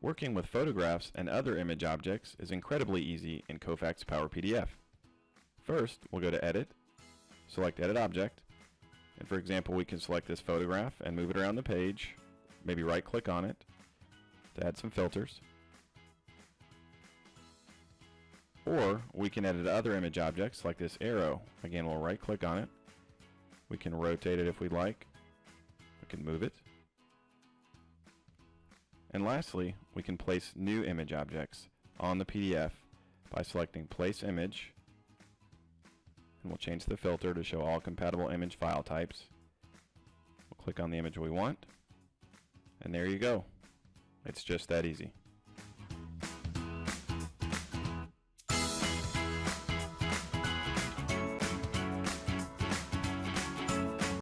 Working with photographs and other image objects is incredibly easy in Kofax Power PDF. First, we'll go to Edit, select Edit Object, and for example, we can select this photograph and move it around the page, maybe right-click on it to add some filters. Or we can edit other image objects like this arrow. Again, we'll right-click on it. We can rotate it if we'd like. We can move it. And lastly, we can place new image objects on the PDF by selecting Place Image. And we'll change the filter to show all compatible image file types. We'll click on the image we want. And there you go. It's just that easy.